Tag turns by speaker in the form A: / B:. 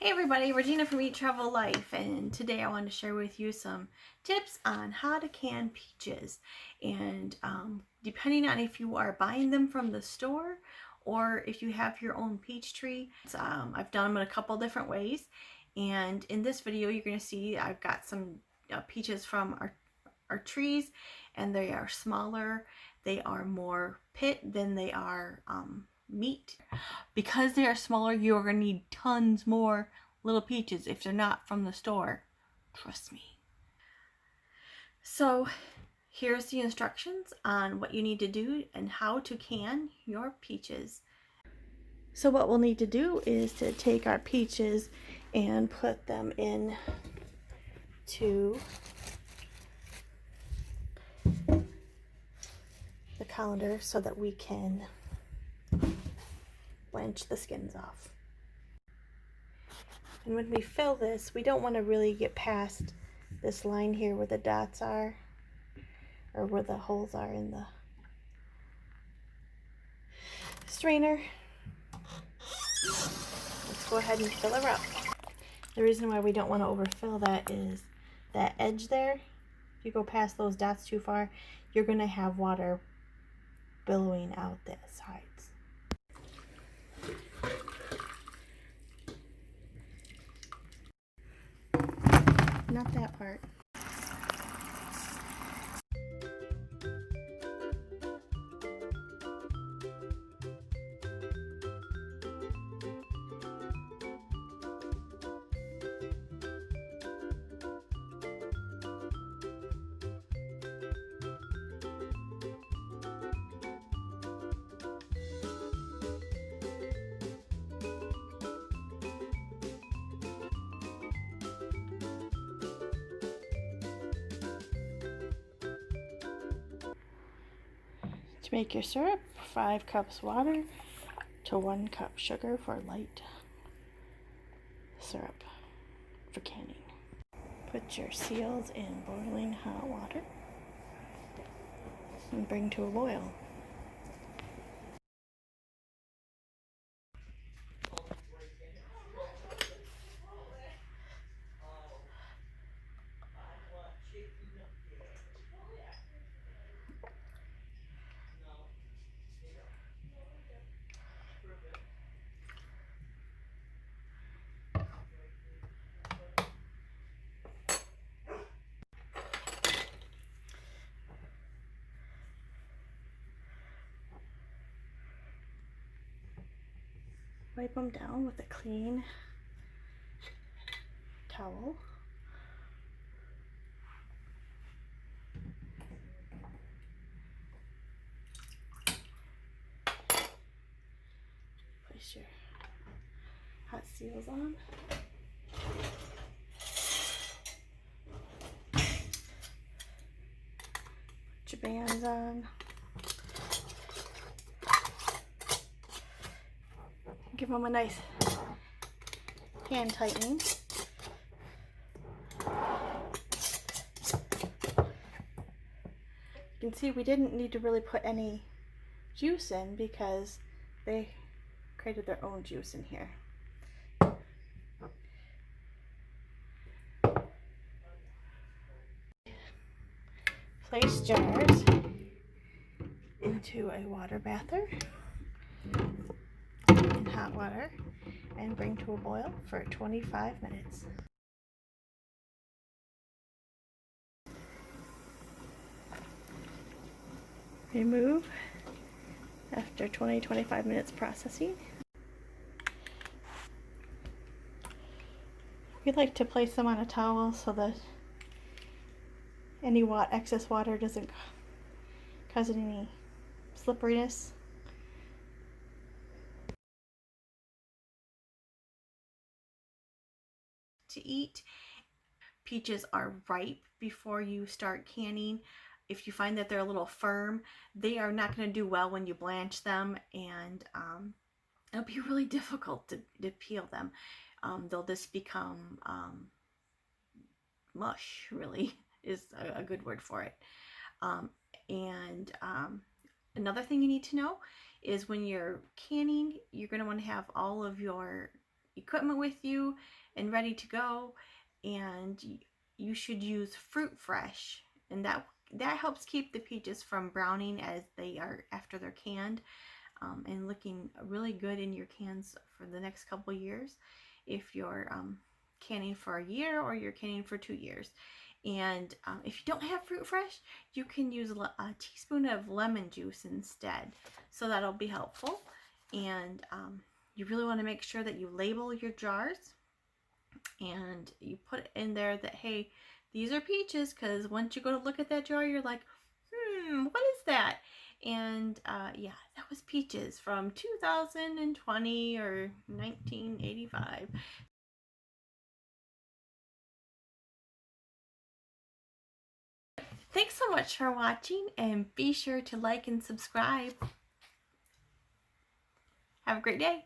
A: Hey everybody, Regina from Eat Travel Life, and today I want to share with you some tips on how to can peaches. And depending on if you are buying them from the store or if you have your own peach tree, I've done them in a couple different ways. And in this video you're going to see I've got some peaches from our trees, and they are smaller. They are more pit than they are meat. Because they are smaller, you are going to need tons more little peaches if they're not from the store. Trust me. So here's the instructions on what you need to do and how to can your peaches. So what we'll need to do is to take our peaches and put them in to the colander so that we can blanch the skins off. And when we fill this, we don't want to really get past this line here where the dots are, or where the holes are in the strainer. Let's go ahead and fill her up. The reason why we don't want to overfill that is that edge there. If you go past those dots too far, you're going to have water billowing out the sides. Not that part. To make your syrup, 5 cups water to 1 cup sugar for light syrup for canning. Put your seals in boiling hot water and bring to a boil. Wipe them down with a clean towel. Place your hot seals on. Put your bands on. Give them a nice hand tightening. You can see we didn't need to really put any juice in because they created their own juice in here. Place jars into a water bather in hot water and bring to a boil for 25 minutes. Remove after 20-25 minutes processing. We'd like to place them on a towel so that any excess water doesn't cause any slipperiness. To eat, peaches are ripe before you start canning. If you find that they're a little firm, they are not going to do well when you blanch them, and it'll be really difficult to peel them. They'll just become mush, really is a good word for it. Another thing you need to know is when you're canning, you're going to want to have all of your equipment with you and ready to go, and you should use Fruit Fresh, and that helps keep the peaches from browning as they are after they're canned, and looking really good in your cans for the next couple years if you're canning for a year or you're canning for 2 years. And if you don't have Fruit Fresh, you can use a teaspoon of lemon juice instead, so that'll be helpful. And you really want to make sure that you label your jars and you put in there that, hey, these are peaches, because once you go to look at that jar, you're like, what is that? And yeah, that was peaches from 2020 or 1985. Thanks so much for watching, and be sure to like and subscribe. Have a great day.